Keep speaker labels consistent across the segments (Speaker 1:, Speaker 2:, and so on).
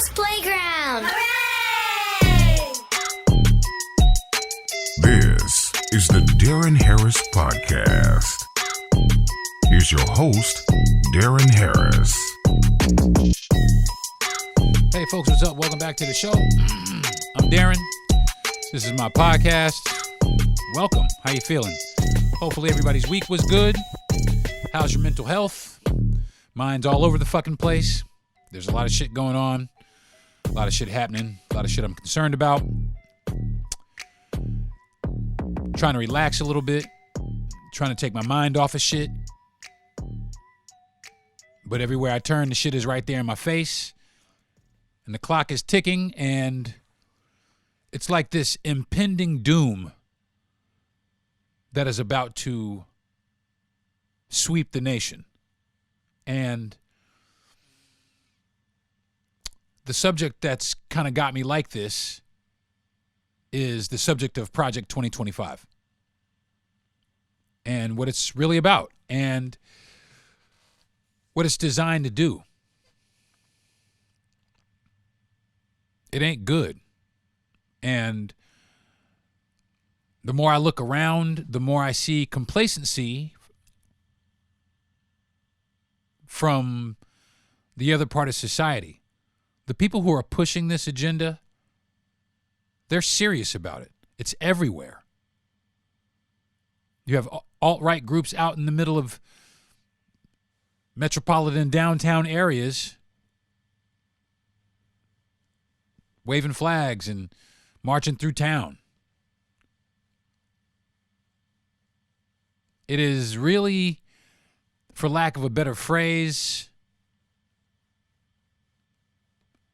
Speaker 1: Kids Playground!
Speaker 2: Hooray!
Speaker 3: This is the Deron Harris Podcast. Here's your host, Deron Harris.
Speaker 4: Hey folks, what's up? Welcome back to the show. I'm Deron. This is my podcast. Welcome. How you feeling? Hopefully everybody's week was good. How's your mental health? Mine's all over the fucking place. There's a lot of shit going on. A lot of shit happening. A lot of shit I'm concerned about. Trying to relax a little bit. Trying to take my mind off of shit. But everywhere I turn, the shit is right there in my face. And the clock is ticking, and it's like this impending doom that is about to sweep the nation. And the subject that's kind of got me like this is the subject of Project 2025 and what it's really about and what it's designed to do. It ain't good. And the more I look around, the more I see complacency from the other part of society. The people who are pushing this agenda, they're serious about it. It's everywhere. You have alt-right groups out in the middle of metropolitan downtown areas waving flags and marching through town. It is really, for lack of a better phrase,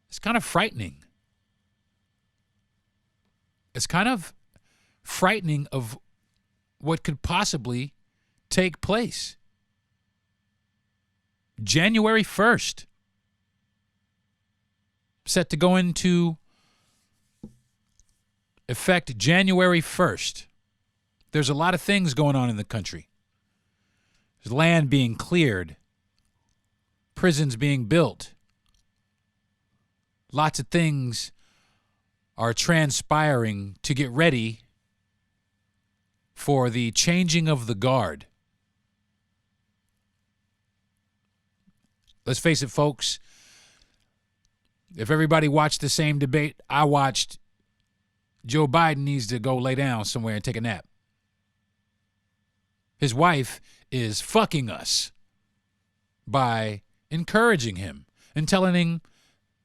Speaker 4: it's kind of frightening. It's kind of frightening of what could possibly take place. January 1st. Set to go into effect January 1st. There's a lot of things going on in the country. There's land being cleared. Prisons being built. Lots of things are transpiring to get ready for the changing of the guard. Let's face it, folks. If everybody watched the same debate I watched, Joe Biden needs to go lay down somewhere and take a nap. His wife is fucking us by encouraging him and telling him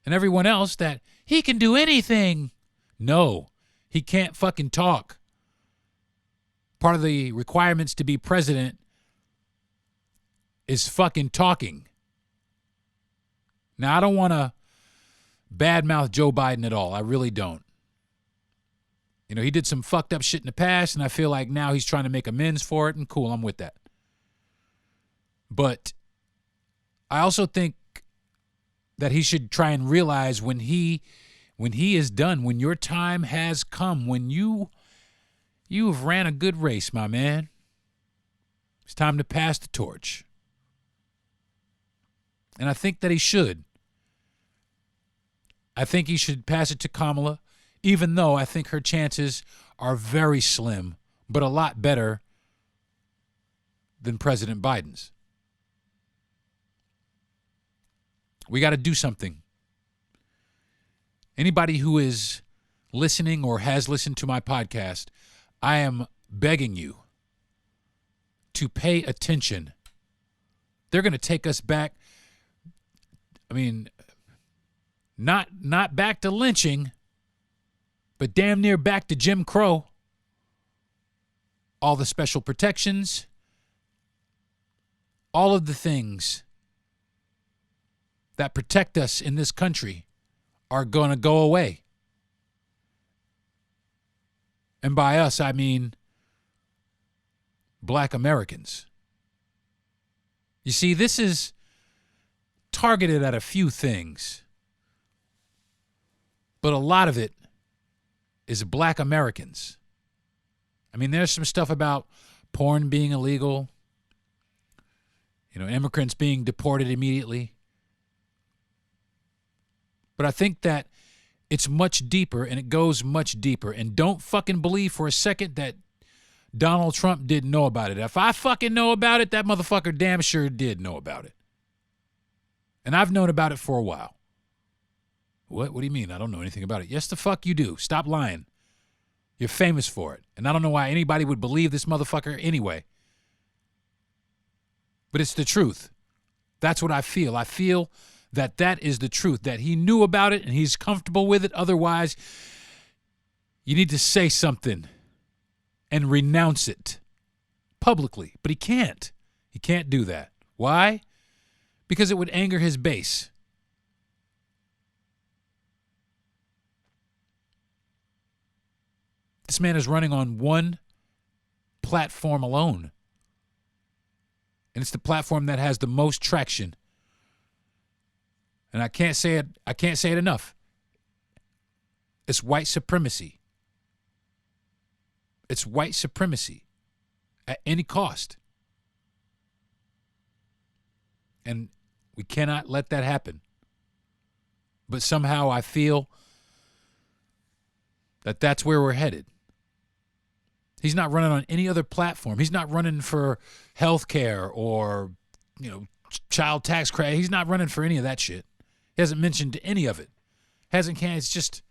Speaker 4: and everyone else that he can do anything. No, he can't fucking talk. Part of the requirements to be president is fucking talking. Now, I don't want to badmouth Joe Biden at all. I really don't. You know, he did some fucked up shit in the past, and I feel like now he's trying to make amends for it, and cool, I'm with that. But I also think that he should try and realize when he is done, when your time has come, when you have ran a good race, my man, it's time to pass the torch. And I think that he should. I think he should pass it to Kamala, even though I think her chances are very slim, but a lot better than President Biden's. We got to do something. Anybody who is listening or has listened to my podcast, I am begging you to pay attention. They're going to take us back. I mean, not back to lynching, but damn near back to Jim Crow. All the special protections, all of the things that protect us in this country are going to go away. And by us, I mean Black Americans. You see, this is targeted at a few things, but a lot of it is Black Americans. I mean, there's some stuff about porn being illegal, immigrants being deported immediately. But I think that it's much deeper, and it goes much deeper. And don't fucking believe for a second that Donald Trump didn't know about it. If I fucking know about it, that motherfucker damn sure did know about it. And I've known about it for a while. What do you mean? I don't know anything about it. Yes, the fuck you do. Stop lying. You're famous for it. And I don't know why anybody would believe this motherfucker anyway. But it's the truth. That's what I feel. I feel that is the truth, that he knew about it and he's comfortable with it. Otherwise, you need to say something and renounce it publicly. But he can't. He can't do that. Why? Because it would anger his base. This man is running on one platform alone. And it's the platform that has the most traction. And I can't say it enough. It's white supremacy. It's white supremacy at any cost. And we cannot let that happen. But somehow I feel that that's where we're headed. He's not running on any other platform. He's not running for health care or, child tax credit. He's not running for any of that shit. He hasn't mentioned any of it. It's just,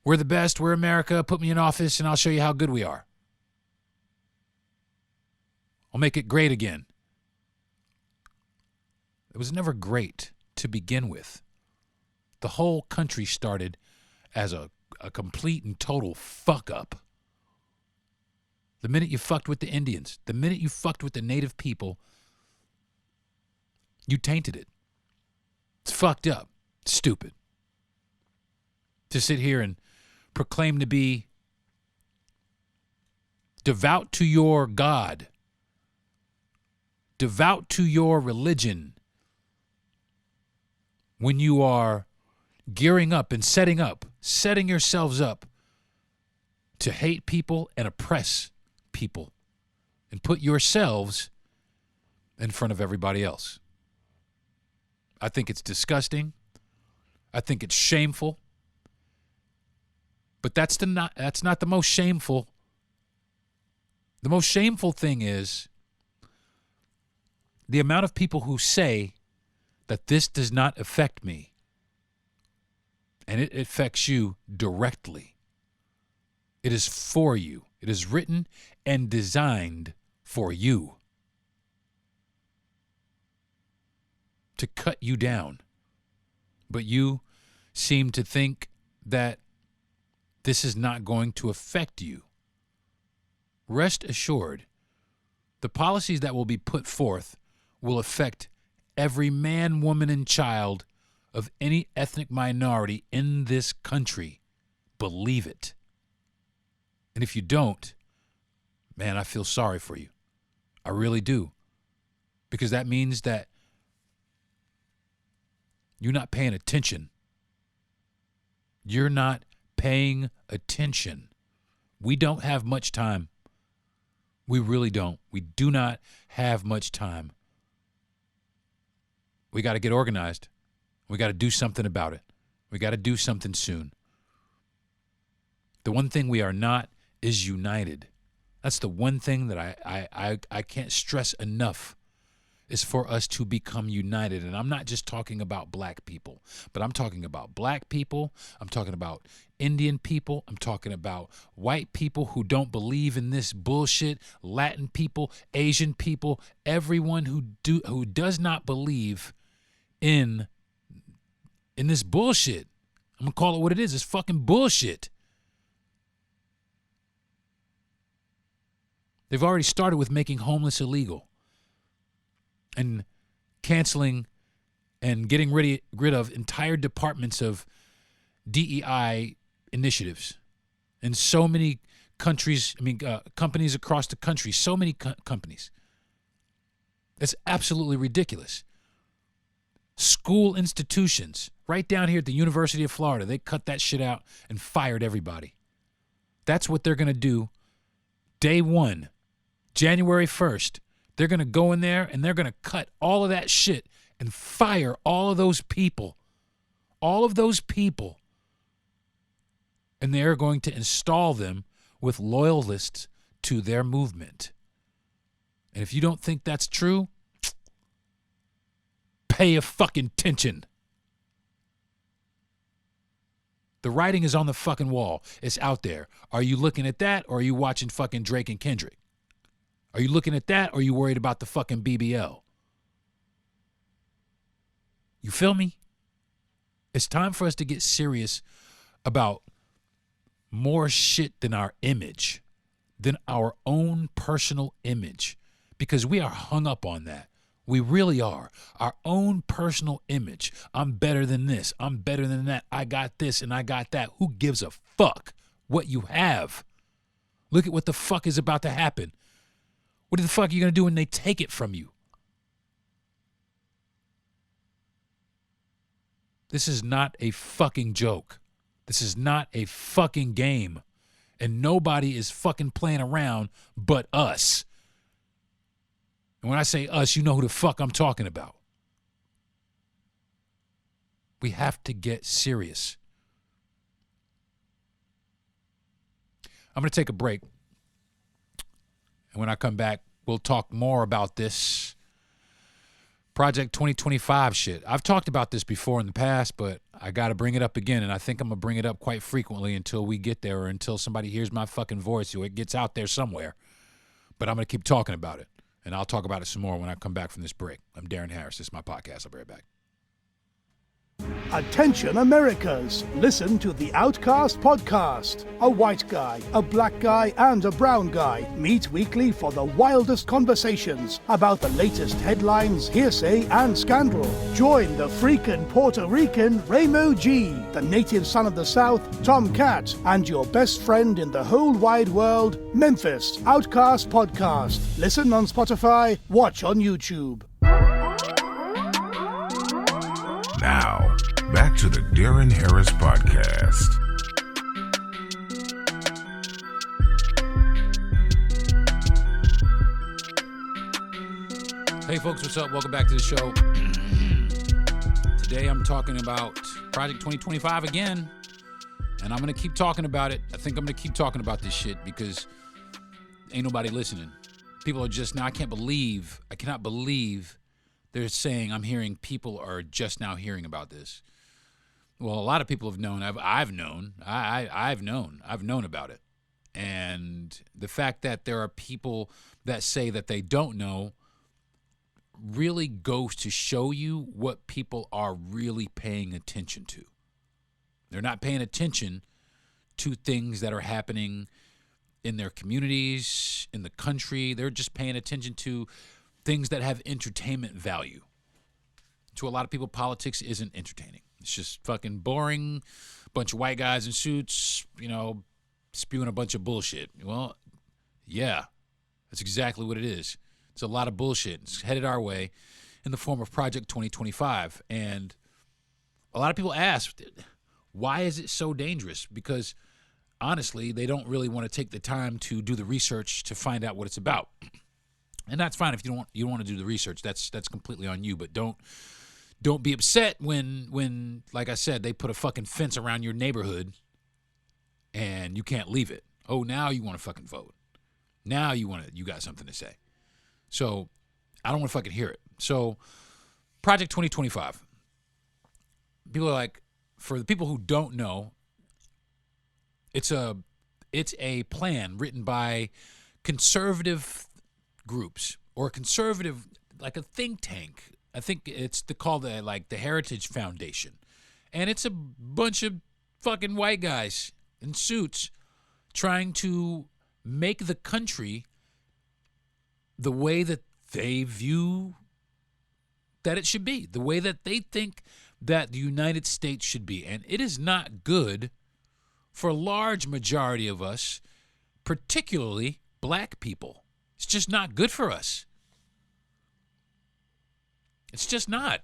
Speaker 4: we're the best, we're America, put me in office and I'll show you how good we are. I'll make it great again. It was never great to begin with. The whole country started as a complete and total fuck up. The minute you fucked with the Indians, the minute you fucked with the native people, you tainted it. It's fucked up. It's stupid. To sit here and proclaim to be devout to your God, devout to your religion, when you are gearing up and setting yourselves up to hate people and oppress people and put yourselves in front of everybody else. I think it's disgusting. I think it's shameful. But that's not the most shameful. The most shameful thing is the amount of people who say that this does not affect me. And it affects you directly. It is for you. It is written and designed for you. To cut you down. But you seem to think that this is not going to affect you. Rest assured, the policies that will be put forth will affect every man, woman, and child of any ethnic minority in this country. Believe it. And if you don't, man, I feel sorry for you. I really do. Because that means that you're not paying attention. You're not paying attention. We don't have much time. We really don't. We do not have much time. We got to get organized. We got to do something about it. We got to do something soon. The one thing we are not is united. That's the one thing that I can't stress enough, is for us to become united. And I'm not just talking about black people, but I'm talking about black people. I'm talking about Indian people. I'm talking about white people who don't believe in this bullshit, Latin people, Asian people, everyone who does not believe in this bullshit. I'm going to call it what it is. It's fucking bullshit. They've already started with making homeless illegal and canceling and getting rid of entire departments of DEI initiatives in so many countries, companies across the country, so many companies. It's absolutely ridiculous. School institutions, right down here at the University of Florida, they cut that shit out and fired everybody. That's what they're going to do day one, January 1st. They're going to go in there and they're going to cut all of that shit and fire all of those people. All of those people. And they're going to install them with loyalists to their movement. And if you don't think that's true, pay a fucking attention. The writing is on the fucking wall. It's out there. Are you looking at that, or are you watching fucking Drake and Kendrick? Are you looking at that, or are you worried about the fucking BBL? You feel me? It's time for us to get serious about more shit than our image, than our own personal image, because we are hung up on that. We really are. Our own personal image. I'm better than this. I'm better than that. I got this and I got that. Who gives a fuck what you have? Look at what the fuck is about to happen. What the fuck are you going to do when they take it from you? This is not a fucking joke. This is not a fucking game. And nobody is fucking playing around but us. And when I say us, you know who the fuck I'm talking about. We have to get serious. I'm going to take a break. And when I come back, we'll talk more about this Project 2025 shit. I've talked about this before in the past, but I got to bring it up again. And I think I'm going to bring it up quite frequently until we get there, or until somebody hears my fucking voice, or it gets out there somewhere. But I'm going to keep talking about it. And I'll talk about it some more when I come back from this break. I'm Deron Harris. This is my podcast. I'll be right back.
Speaker 1: Attention Americas, listen to the Outcast podcast. A white guy, a black guy, and a brown guy meet weekly for the wildest conversations about the latest headlines, hearsay, and scandal. Join the freakin' Puerto Rican Ramo G, the native son of the South, Tom Cat, and your best friend in the whole wide world, Memphis Outcast podcast. Listen on Spotify, watch on YouTube.
Speaker 3: Now, back to the Deron Harris Podcast.
Speaker 4: Hey folks, what's up? Welcome back to the show. Today I'm talking about Project 2025 again, and I'm going to keep talking about it. I think I'm going to keep talking about this shit because ain't nobody listening. People are just now, I cannot believe they're saying, I'm hearing people are just now hearing about this. Well, a lot of people have known. I've known about it. And the fact that there are people that say that they don't know really goes to show you what people are really paying attention to. They're not paying attention to things that are happening in their communities, in the country. They're just paying attention to things that have entertainment value. To a lot of people, politics isn't entertaining. It's just fucking boring. Bunch of white guys in suits, spewing a bunch of bullshit. Well, yeah, that's exactly what it is. It's a lot of bullshit. It's headed our way in the form of Project 2025. And a lot of people ask, why is it so dangerous? Because honestly, they don't really want to take the time to do the research to find out what it's about. And that's fine if you don't want to do the research. That's completely on you. But don't be upset when like I said, they put a fucking fence around your neighborhood and you can't leave it. Oh, now you want to fucking vote. Now you got something to say. So I don't want to fucking hear it. So Project 2025. People are like, for the people who don't know, it's a plan written by conservative groups or conservative, like a think tank. I think it's called the Heritage Foundation. And it's a bunch of fucking white guys in suits trying to make the country the way that they view that it should be, the way that they think that the United States should be. And it is not good for a large majority of us, particularly black people. It's just not good for us. It's just not.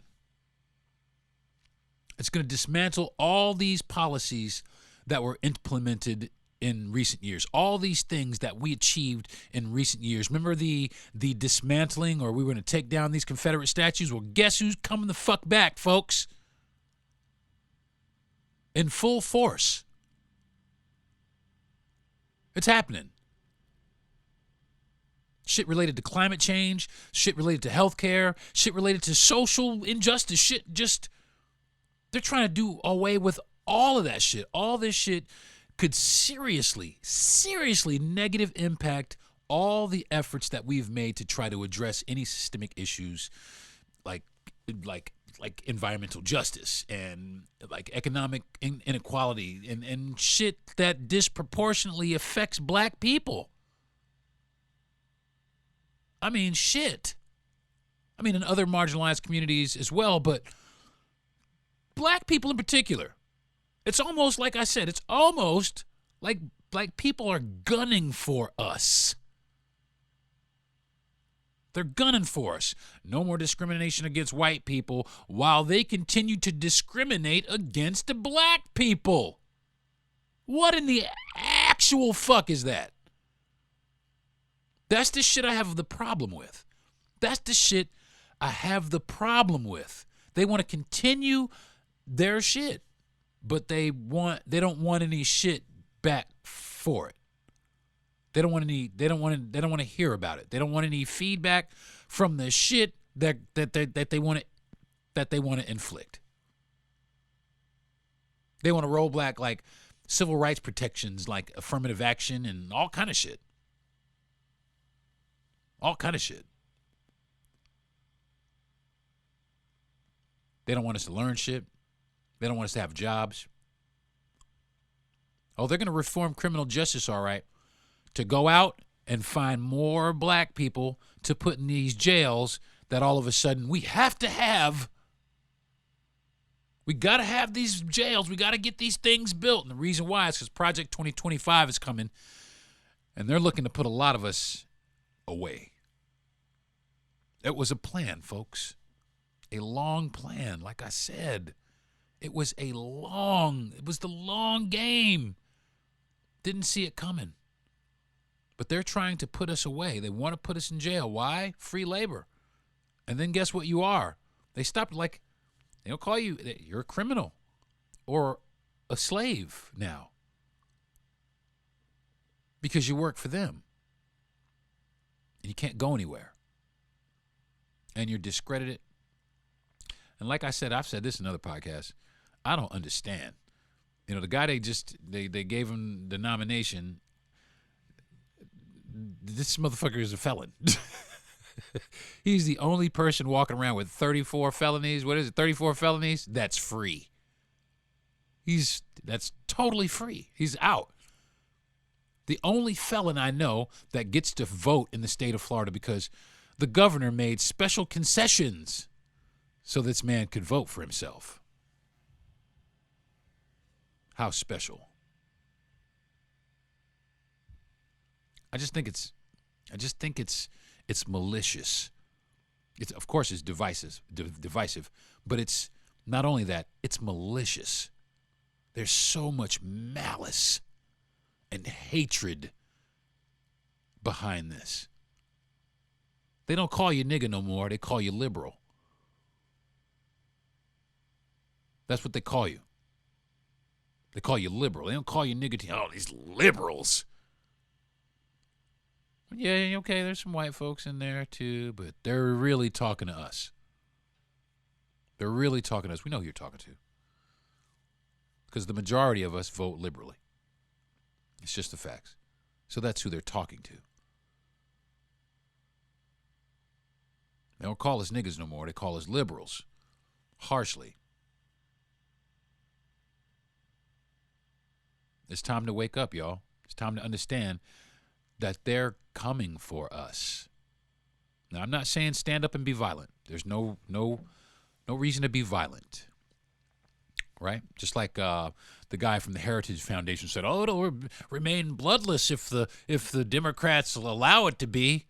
Speaker 4: It's going to dismantle all these policies that were implemented in recent years. All these things that we achieved in recent years. Remember the dismantling, or we were going to take down these Confederate statues? Well, guess who's coming the fuck back, folks? In full force. It's happening. Shit related to climate change, shit related to healthcare, shit related to social injustice, shit just, they're trying to do away with all of that shit. All this shit could seriously negative impact all the efforts that we've made to try to address any systemic issues like environmental justice and like economic inequality and shit that disproportionately affects black people. I mean, shit. I mean, in other marginalized communities as well, but black people in particular. It's almost, like I said, it's almost like people are gunning for us. They're gunning for us. No more discrimination against white people while they continue to discriminate against the black people. What in the actual fuck is that? That's the shit I have the problem with. That's the shit I have the problem with. They want to continue their shit, but they don't want any shit back for it. They don't want to hear about it. They don't want any feedback from the shit that they want to inflict. They want to roll back like civil rights protections, like affirmative action and all kind of shit. All kind of shit. They don't want us to learn shit. They don't want us to have jobs. Oh, they're going to reform criminal justice, all right, to go out and find more black people to put in these jails that all of a sudden we have to have. We got to have these jails. We got to get these things built. And the reason why is because Project 2025 is coming, and they're looking to put a lot of us away. It was a plan, folks. A long plan, like I said. It was the long game. Didn't see it coming. But they're trying to put us away. They want to put us in jail. Why? Free labor. And then guess what you are? They stopped, like, they don't call you, you're a criminal or a slave now because you work for them. And you can't go anywhere. And you're discredited. And like I said, I've said this in other podcasts, I don't understand. You know, the guy they gave him the nomination, this motherfucker is a felon. He's the only person walking around with 34 felonies. What is it, 34 felonies? That's free. That's totally free. He's out. The only felon I know that gets to vote in the state of Florida because the governor made special concessions so this man could vote for himself. How special. I just think it's malicious. Of course it's divisive, but it's not only that, it's malicious. There's so much malice and hatred behind this. They don't call you nigga no more. They call you liberal. That's what they call you. They call you liberal. They don't call you nigga. Oh, these liberals. Yeah, okay, there's some white folks in there too, but they're really talking to us. They're really talking to us. We know who you're talking to. Because the majority of us vote liberally. It's just the facts. So that's who they're talking to. They don't call us niggas no more. They call us liberals. Harshly. It's time to wake up, y'all. It's time to understand that they're coming for us. Now, I'm not saying stand up and be violent. There's no reason to be violent. Right? Just like the guy from the Heritage Foundation said, "Oh, it'll remain bloodless if the Democrats will allow it to be."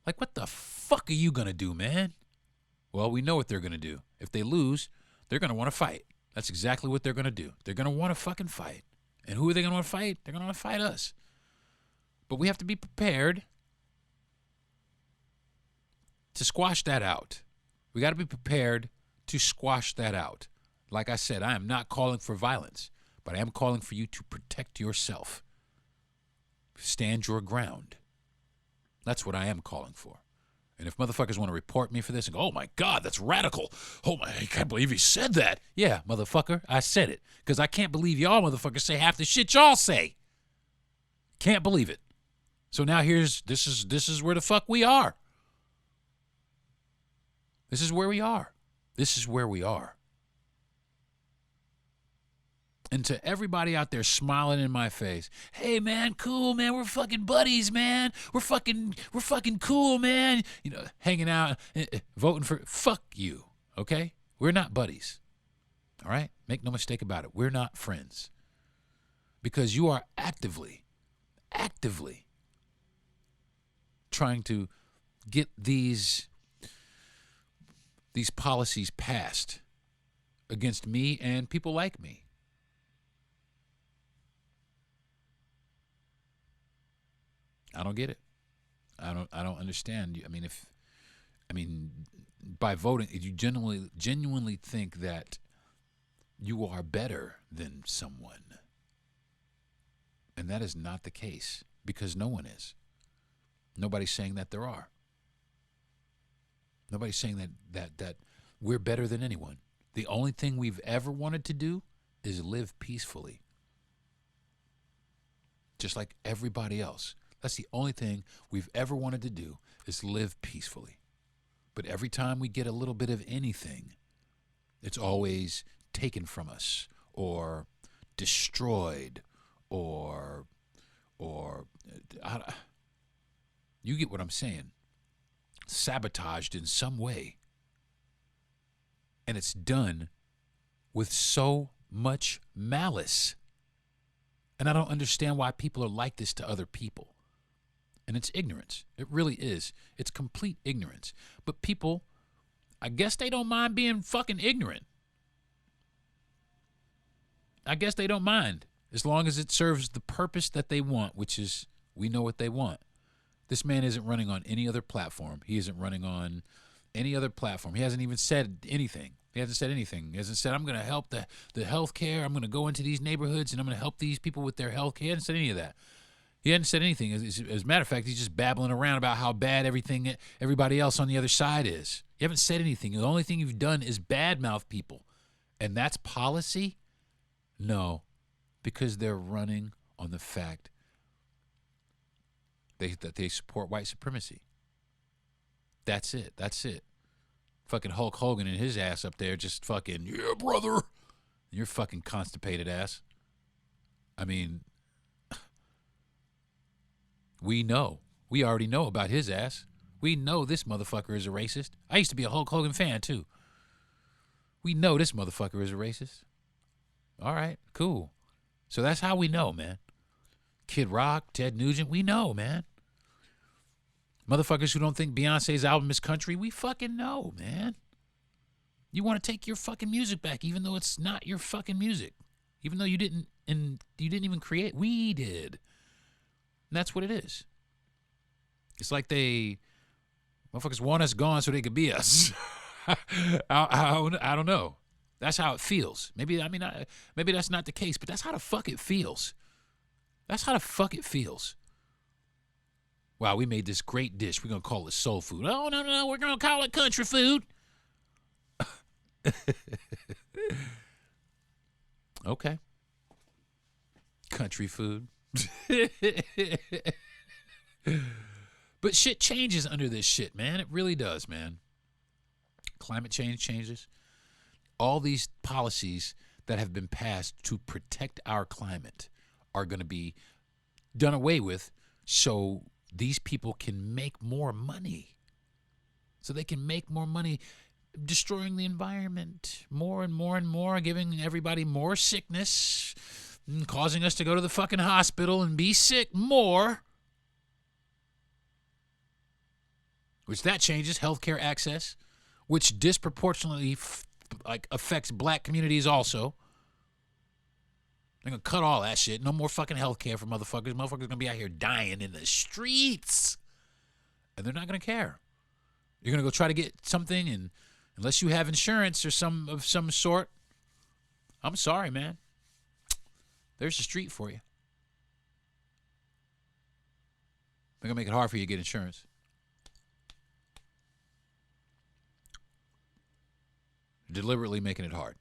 Speaker 4: Like, what the fuck are you gonna do, man? Well, we know what they're gonna do. If they lose, they're gonna want to fight. That's exactly what they're gonna do. They're gonna want to fucking fight. And who are they going to want to fight? They're going to want to fight us. But we have to be prepared to squash that out. We got to be prepared to squash that out. Like I said, I am not calling for violence, but I am calling for you to protect yourself. Stand your ground. That's what I am calling for. And if motherfuckers want to report me for this and go, oh my God, that's radical. Oh my, I can't believe he said that. Yeah, motherfucker, I said it. Because I can't believe y'all motherfuckers say half the shit y'all say. Can't believe it. So now this is where the fuck we are. This is where we are. This is where we are. And to everybody out there smiling in my face, hey man, cool man, we're fucking buddies, man. We're fucking cool, man. You know, hanging out, voting for, fuck you, okay? We're not buddies, all right? Make no mistake about it. We're not friends. Because you are actively trying to get these policies passed against me and people like me. I don't get it. I don't understand. I mean, by voting, you genuinely think that you are better than someone. And that is not the case, because no one is. Nobody's saying that there are. Nobody's saying that we're better than anyone. The only thing we've ever wanted to do is live peacefully. Just like everybody else. That's the only thing we've ever wanted to do, is live peacefully. But every time we get a little bit of anything, it's always taken from us or destroyed or you get what I'm saying, sabotaged in some way. And it's done with so much malice. And I don't understand why people are like this to other people. And it's ignorance. It really is. It's complete ignorance. But people, I guess they don't mind being fucking ignorant. I guess they don't mind, as long as it serves the purpose that they want, which is, we know what they want. This man isn't running on any other platform. He isn't running on any other platform. He hasn't even said anything. He hasn't said anything. He hasn't said, I'm going to help the health care. I'm going to go into these neighborhoods and I'm going to help these people with their health care. He hasn't said any of that. He hadn't said anything. As a matter of fact, he's just babbling around about how bad everybody else on the other side is. You haven't said anything. The only thing you've done is badmouth people. And that's policy? No, because they're running on the fact that they support white supremacy. That's it. That's it. Fucking Hulk Hogan and his ass up there just fucking, yeah, brother. Your fucking constipated ass. I mean, we know. We already know about his ass. We know this motherfucker is a racist. I used to be a Hulk Hogan fan, too. We know this motherfucker is a racist. All right, cool. So that's how we know, man. Kid Rock, Ted Nugent, we know, man. Motherfuckers who don't think Beyonce's album is country, we fucking know, man. You want to take your fucking music back, even though it's not your fucking music. Even though you didn't even create, we did. And that's what it is. It's like motherfuckers want us gone so they could be us. I don't know. That's how it feels. Maybe that's not the case, but that's how the fuck it feels. That's how the fuck it feels. Wow, we made this great dish. We're going to call it soul food. Oh, no, we're going to call it country food. Okay. Country food. But shit changes under this shit, man. It really does, man. Climate change changes. All these policies that have been passed to protect our climate are going to be done away with so these people can make more money. So they can make more money destroying the environment more and more and more, giving everybody more sickness, and causing us to go to the fucking hospital and be sick more. Which that changes healthcare access, which disproportionately affects black communities also. They're going to cut all that shit. No more fucking health care for motherfuckers. Motherfuckers going to be out here dying in the streets. And they're not going to care. You're going to go try to get something, and unless you have insurance or some sort, I'm sorry, man. There's the street for you. They're going to make it hard for you to get insurance. Deliberately making it hard.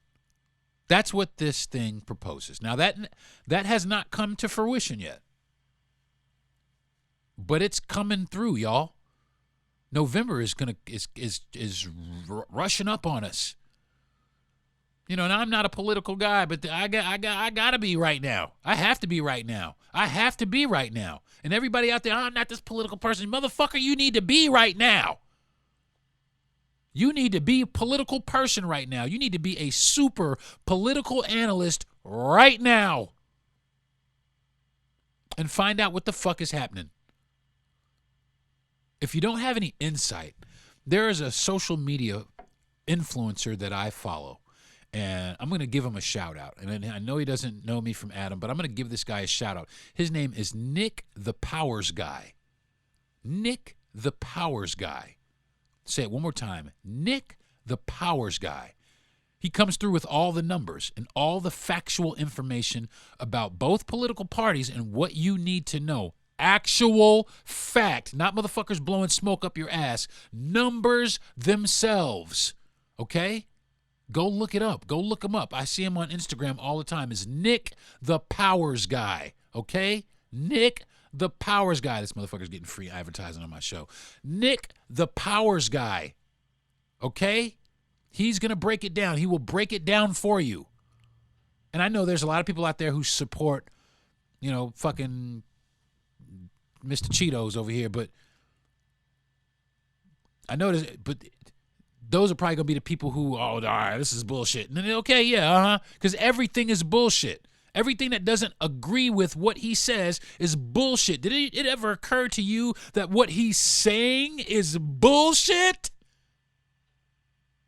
Speaker 4: That's what this thing proposes. Now, that has not come to fruition yet. But it's coming through, y'all. November is rushing up on us. You know, and I'm not a political guy, but I got to be right now. I have to be right now. I have to be right now. And everybody out there, I'm not this political person. Motherfucker, you need to be right now. You need to be a political person right now. You need to be a super political analyst right now. And find out what the fuck is happening. If you don't have any insight, there is a social media influencer that I follow. And I'm going to give him a shout out. And I know he doesn't know me from Adam, but I'm going to give this guy a shout out. His name is Nick the Powers Guy. Nick the Powers Guy. Say it one more time. Nick the Powers Guy. He comes through with all the numbers and all the factual information about both political parties and what you need to know. Actual fact, not motherfuckers blowing smoke up your ass. Numbers themselves. Okay? Go look it up. Go look him up. I see him on Instagram all the time. It's Nick the Powers Guy. Okay? Nick the Powers Guy. This motherfucker's getting free advertising on my show. Nick the Powers Guy. Okay? He's going to break it down. He will break it down for you. And I know there's a lot of people out there who support, you know, fucking Mr. Cheetos over here, but I know but those are probably going to be the people who, all right, this is bullshit. And then, okay, yeah, because everything is bullshit. Everything that doesn't agree with what he says is bullshit. Did it ever occur to you that what he's saying is bullshit?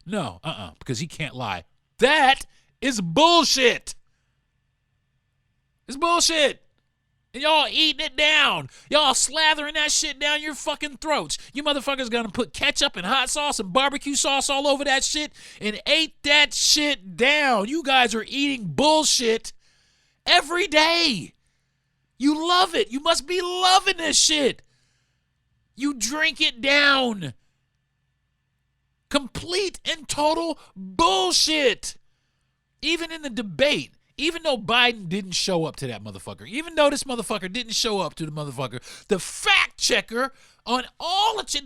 Speaker 4: No, because he can't lie. That is bullshit. It's bullshit. And y'all eating it down. Y'all slathering that shit down your fucking throats. You motherfuckers gonna put ketchup and hot sauce and barbecue sauce all over that shit and ate that shit down. You guys are eating bullshit every day. You love it. You must be loving this shit. You drink it down. Complete and total bullshit. Even in the debate. Even though Biden didn't show up to that motherfucker, even though this motherfucker didn't show up to the motherfucker, the fact checker on all of it,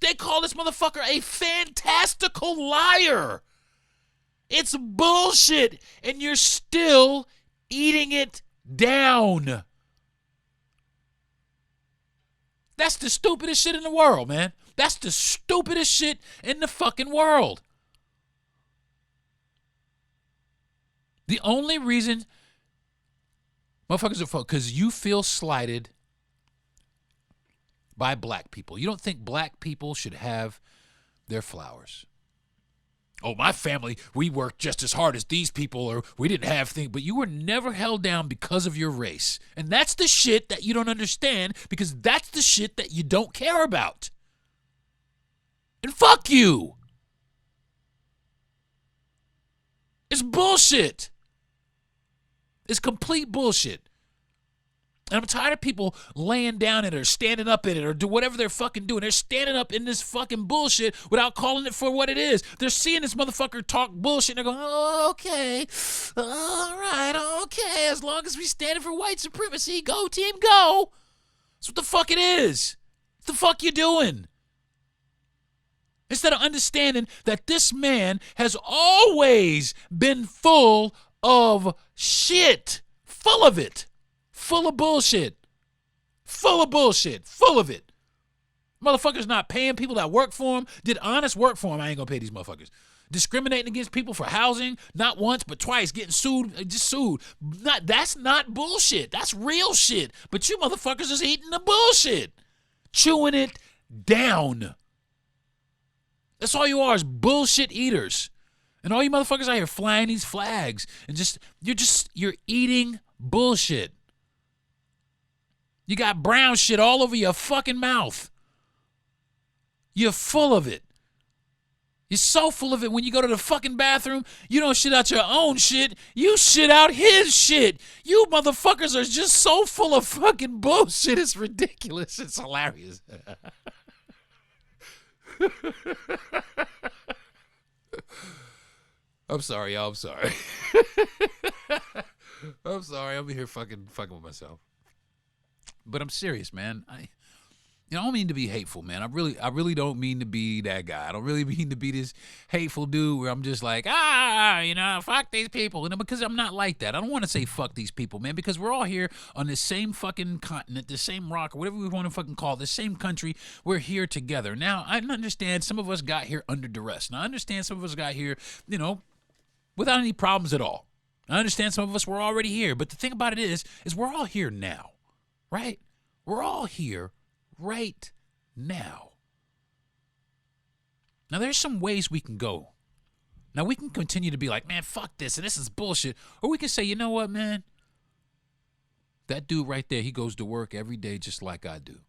Speaker 4: they call this motherfucker a fantastical liar. It's bullshit, and you're still eating it down. That's the stupidest shit in the world, man. That's the stupidest shit in the fucking world. The only reason motherfuckers are because you feel slighted by black people. You don't think black people should have their flowers. Oh, my family, we worked just as hard as these people, or we didn't have things, but you were never held down because of your race. And that's the shit that you don't understand, because that's the shit that you don't care about. And fuck you. It's bullshit. It's complete bullshit. And I'm tired of people laying down in it or standing up in it or do whatever they're fucking doing. They're standing up in this fucking bullshit without calling it for what it is. They're seeing this motherfucker talk bullshit and they're going, oh, okay, all right, okay, as long as we standing for white supremacy, go team, go. That's what the fuck it is. What the fuck you doing? Instead of understanding that this man has always been full of shit. Full of it. Full of bullshit. Full of bullshit. Full of it. Motherfuckers not paying people that work for him. Did honest work for him. I ain't gonna pay these motherfuckers. Discriminating against people for housing, not once but twice, getting sued, just sued. That's not bullshit. That's real shit. But you motherfuckers is eating the bullshit. Chewing it down. That's all you are, is bullshit eaters. And all you motherfuckers out here flying these flags and you're eating Bullshit. You got brown shit all over your fucking mouth. You're full of it. You're so full of it when you go to the fucking bathroom, you don't shit out your own shit. You shit out his shit. You motherfuckers are just so full of fucking bullshit. It's ridiculous. It's hilarious. I'm sorry, y'all. I'm sorry. I'm sorry. I'm here fucking with myself. But I'm serious, man. I don't mean to be hateful, man. I really don't mean to be that guy. I don't really mean to be this hateful dude where I'm just like, fuck these people. Because I'm not like that. I don't want to say fuck these people, man, because we're all here on this same fucking continent, the same rock, or whatever we want to fucking call it, the same country. We're here together. Now, I understand some of us got here under duress. Now, I understand some of us got here, without any problems at all. I understand some of us were already here. But the thing about it is we're all here now, right? We're all here right now. Now, there's some ways we can go. Now, we can continue to be like, man, fuck this, and this is bullshit. Or we can say, you know what, man? That dude right there, he goes to work every day just like I do.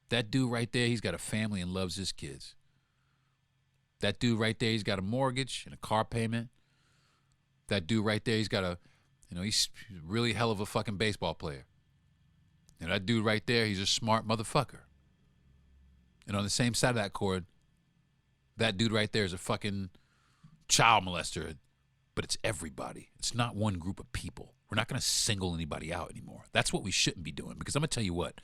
Speaker 4: That dude right there, he's got a family and loves his kids. That dude right there, he's got a mortgage and a car payment. That dude right there, he's got he's really hell of a fucking baseball player. And that dude right there, he's a smart motherfucker. And on the same side of that cord, that dude right there is a fucking child molester. But it's everybody. It's not one group of people. We're not going to single anybody out anymore. That's what we shouldn't be doing. Because I'm going to tell you what.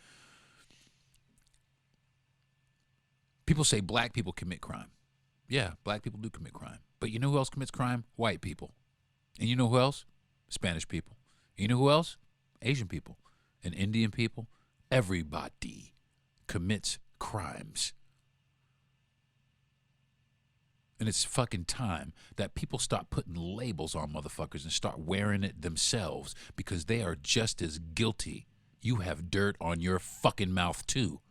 Speaker 4: People say black people commit crime. Yeah, black people do commit crime. But you know who else commits crime? White people. And you know who else? Spanish people. And you know who else? Asian people. And Indian people. Everybody commits crimes. And it's fucking time that people stop putting labels on motherfuckers and start wearing it themselves, because they are just as guilty. You have dirt on your fucking mouth too.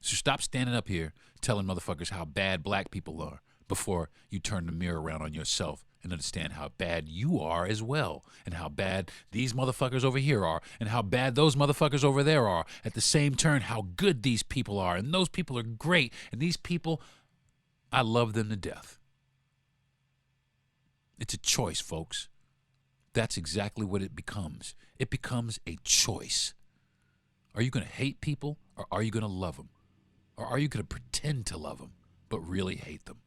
Speaker 4: So stop standing up here telling motherfuckers how bad black people are before you turn the mirror around on yourself and understand how bad you are as well, and how bad these motherfuckers over here are, and how bad those motherfuckers over there are. At the same turn, how good these people are, and those people are great, and these people, I love them to death. It's a choice, folks. That's exactly what it becomes. It becomes a choice. Are you going to hate people, or are you going to love them? Or are you going to pretend to love them, but really hate them?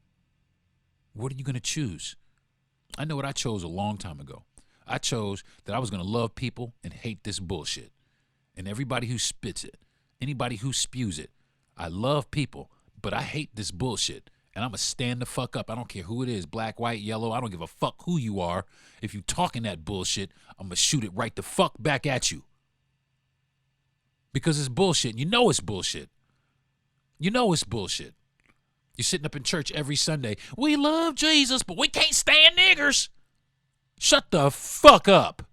Speaker 4: What are you going to choose? I know what I chose a long time ago. I chose that I was going to love people and hate this bullshit. And everybody who spits it, anybody who spews it. I love people, but I hate this bullshit. And I'm going to stand the fuck up. I don't care who it is, black, white, yellow. I don't give a fuck who you are. If you talking that bullshit, I'm going to shoot it right the fuck back at you. Because it's bullshit. And you know it's bullshit. You know it's bullshit. You're sitting up in church every Sunday. We love Jesus, but we can't stand niggers. Shut the fuck up.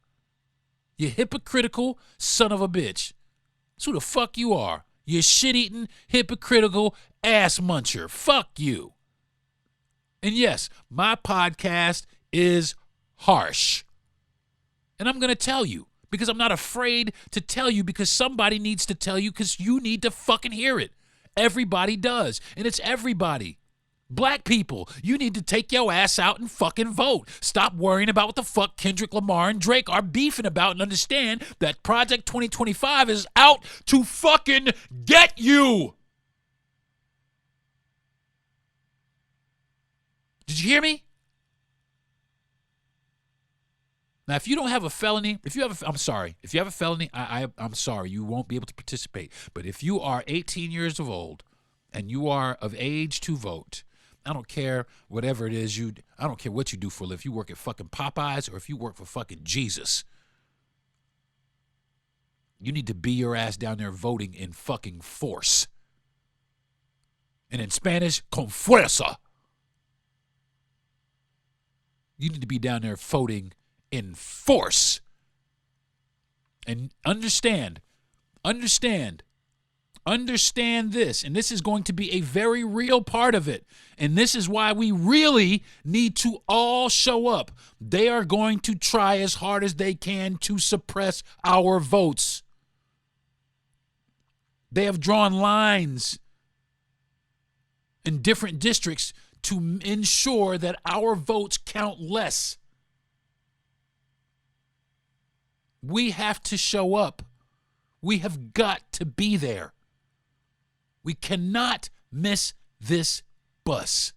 Speaker 4: You hypocritical son of a bitch. That's who the fuck you are. You shit-eating, hypocritical ass muncher. Fuck you. And yes, my podcast is harsh. And I'm going to tell you, because I'm not afraid to tell you, because somebody needs to tell you, because you need to fucking hear it. Everybody does, and it's everybody. Black people, you need to take your ass out and fucking vote. Stop worrying about what the fuck Kendrick Lamar and Drake are beefing about, and understand that Project 2025 is out to fucking get you. Did you hear me? Now, if you don't have a felony, if you have a felony, I'm sorry, you won't be able to participate. But if you are 18 years of old and you are of age to vote, I don't care whatever it is I don't care what you do for a living. If you work at fucking Popeyes or if you work for fucking Jesus, you need to be your ass down there voting in fucking force. And in Spanish, con fuerza. You need to be down there voting in force. And understand Understand this, and this is going to be a very real part of it. And this is why we really need to all show up. They are going to try as hard as they can to suppress our votes. They have drawn lines in different districts to ensure that our votes count less. We have to show up. We have got to be there. We cannot miss this bus.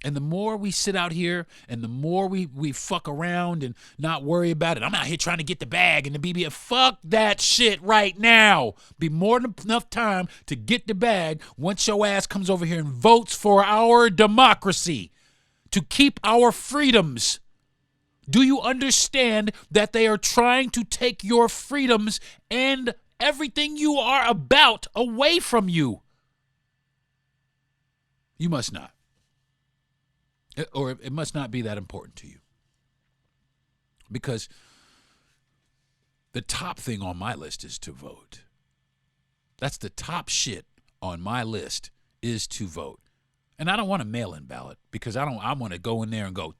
Speaker 4: And the more we sit out here and the more we fuck around and not worry about it, I'm out here trying to get the bag and the BBF. Fuck that shit right now. Be more than enough time to get the bag once your ass comes over here and votes for our democracy, to keep our freedoms. Do you understand that they are trying to take your freedoms and everything you are about away from you? You must not. Or it must not be that important to you. Because the top thing on my list is to vote. That's the top shit on my list, is to vote. And I don't want a mail-in ballot, because I want to go in there and go,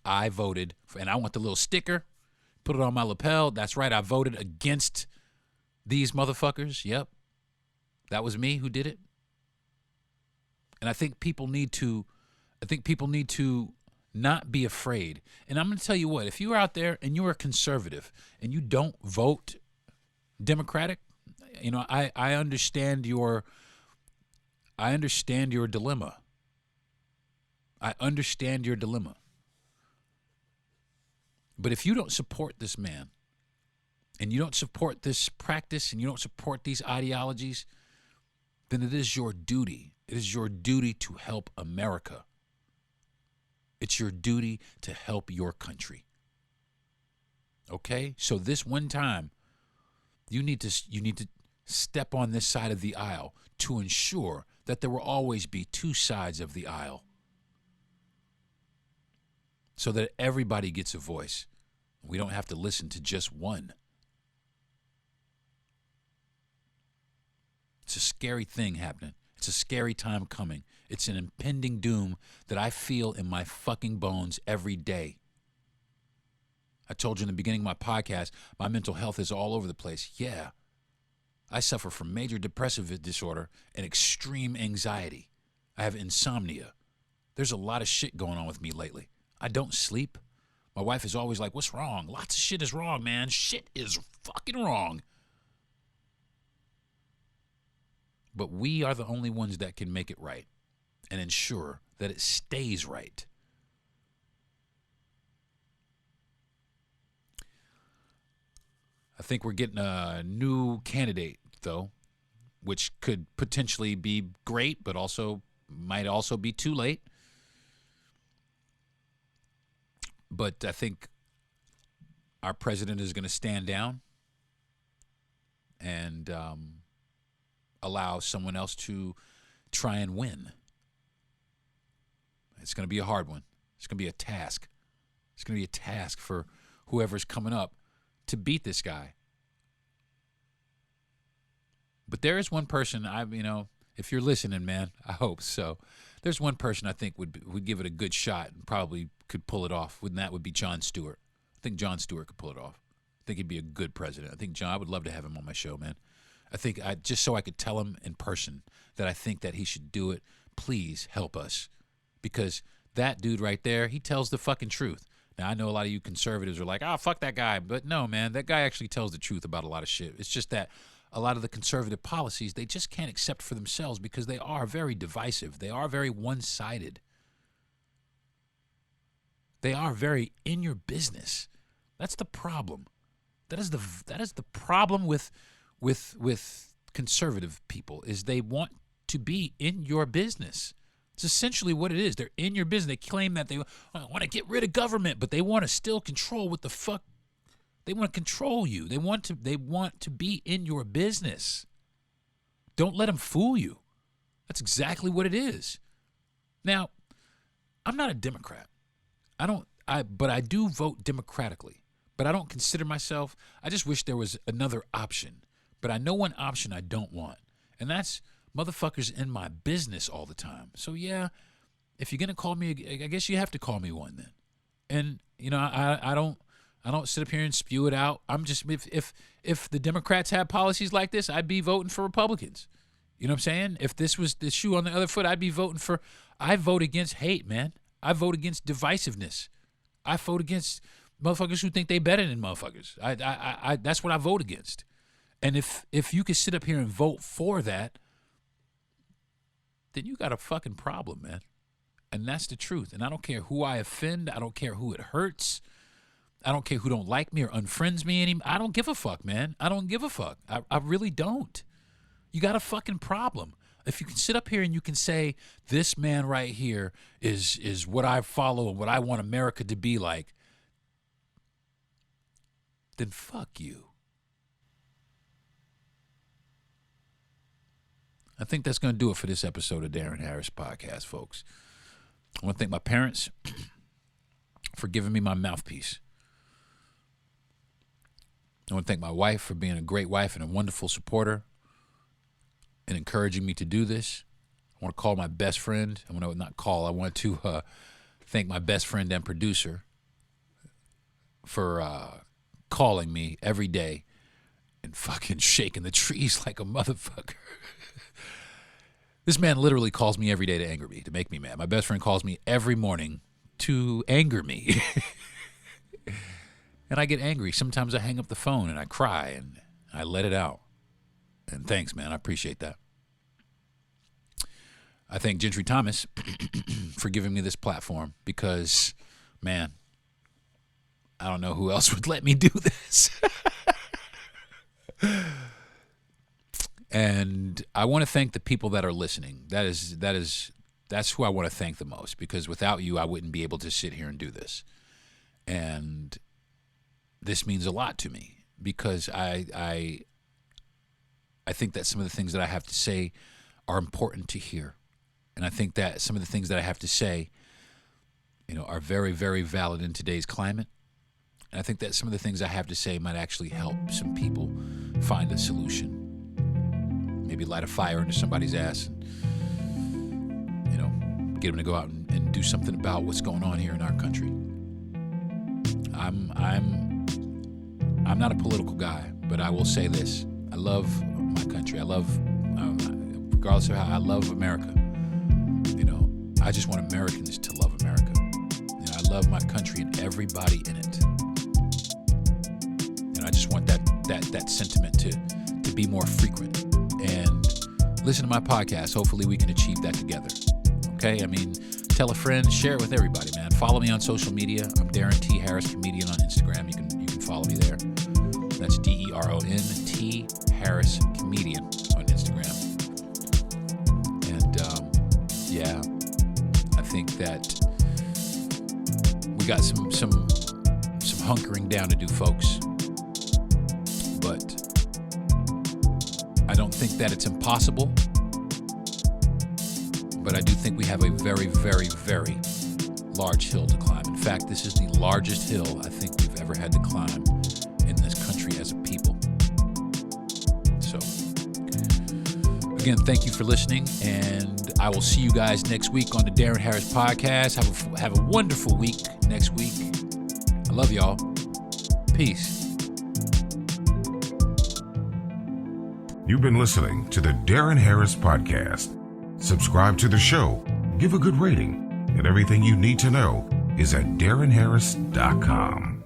Speaker 4: I voted, and I want the little sticker, put it on my lapel. That's right, I voted against these motherfuckers. Yep, that was me who did it. And I think people need to not be afraid. And I'm going to tell you what, if you're out there and you're a conservative and you don't vote Democratic, you know, I understand your dilemma. I understand your dilemma. But if you don't support this man, and you don't support this practice, and you don't support these ideologies, then it is your duty. It is your duty to help America. It's your duty to help your country. Okay? So this one time, you need to step on this side of the aisle to ensure that there will always be two sides of the aisle, so that everybody gets a voice. We don't have to listen to just one. It's a scary thing happening. It's a scary time coming. It's an impending doom that I feel in my fucking bones every day. I told you in the beginning of my podcast, my mental health is all over the place. Yeah. I suffer from major depressive disorder and extreme anxiety. I have insomnia. There's a lot of shit going on with me lately. I don't sleep. My wife is always like, what's wrong? Lots of shit is wrong, man. Shit is fucking wrong. But we are the only ones that can make it right and ensure that it stays right. I think we're getting a new candidate, though, which could potentially be great, but also might also be too late. But I think our president is going to stand down and allow someone else to try and win. It's going to be a hard one. It's going to be a task. It's going to be a task for whoever's coming up to beat this guy. But there is one person, if you're listening, man, I hope so. There's one person I think would give it a good shot and probably could pull it off, and that would be Jon Stewart. I think Jon Stewart could pull it off. I think he'd be a good president. I would love to have him on my show, man. Just so I could tell him in person that I think that he should do it. Please help us. Because that dude right there, he tells the fucking truth. Now, I know a lot of you conservatives are like, fuck that guy. But no, man, that guy actually tells the truth about a lot of shit. It's just that a lot of the conservative policies, they just can't accept for themselves because they are very divisive. They are very one-sided. They are very in your business. That's the problem. That is the problem with conservative people, is they want to be in your business. It's essentially what it is. They're in your business. They claim that they want to get rid of government, but they want to still control what the fuck. They want to control you. They want to be in your business. Don't let them fool you. That's exactly what it is. Now, I'm not a Democrat. But I do vote democratically. but I don't consider myself. I just wish there was another option. But I know one option I don't want, and that's motherfuckers in my business all the time. So yeah, if you're gonna call me, I guess you have to call me one then. And you know, I don't sit up here and spew it out. I'm just, if the Democrats had policies like this, I'd be voting for Republicans. You know what I'm saying? If this was the shoe on the other foot, I'd be voting for. I vote against hate, man. I vote against divisiveness. I vote against motherfuckers who think they better than motherfuckers. I that's what I vote against. And if you could sit up here and vote for that, then you got a fucking problem, man. And that's the truth. And I don't care who I offend. I don't care who it hurts. I don't care who don't like me or unfriends me anymore. I don't give a fuck, man. I don't give a fuck. I really don't. You got a fucking problem. If you can sit up here and you can say, this man right here is what I follow and what I want America to be like, then fuck you. I think that's going to do it for this episode of Deron Harris Podcast, folks. I want to thank my parents for giving me my mouthpiece. I want to thank my wife for being a great wife and a wonderful supporter and encouraging me to do this. I want to call my best friend. I want to thank my best friend and producer for calling me every day and fucking shaking the trees like a motherfucker. This man literally calls me every day to anger me, to make me mad. My best friend calls me every morning to anger me. And I get angry. Sometimes I hang up the phone and I cry and I let it out. And thanks, man. I appreciate that. I thank Gentry Thomas for giving me this platform because, man, I don't know who else would let me do this. And I want to thank the people that are listening. That's who I want to thank the most, because without you, I wouldn't be able to sit here and do this. And this means a lot to me because I think that some of the things that I have to say are important to hear. And I think that some of the things that I have to say, are very, very valid in today's climate. And I think that some of the things I have to say might actually help some people find a solution. Maybe light a fire under somebody's ass and, get them to go out and do something about what's going on here in our country. I'm not a political guy, but I will say this. I love my country. I love, regardless of how I love America. I just want Americans to love America. I love my country and everybody in it. And I just want that sentiment to be more frequent. And listen to my podcast. Hopefully we can achieve that together. Okay? Tell a friend, share it with everybody, man. Follow me on social media. I'm Deron T. Harris Comedian on Instagram. You can follow me there. That's Deron T. Harris Comedian on Instagram. And yeah, I think that we got some hunkering down to do, folks. But I don't think that it's impossible. But I do think we have a very, very, very large hill to climb. In fact, this is the largest hill I think we've ever had to climb in this country as a people. So, again, thank you for listening, and I will see you guys next week on the Deron Harris Podcast. Have a wonderful week next week. I love y'all. Peace.
Speaker 3: You've been listening to the Deron Harris Podcast. Subscribe to the show, give a good rating, and everything you need to know is at DeronHarris.com.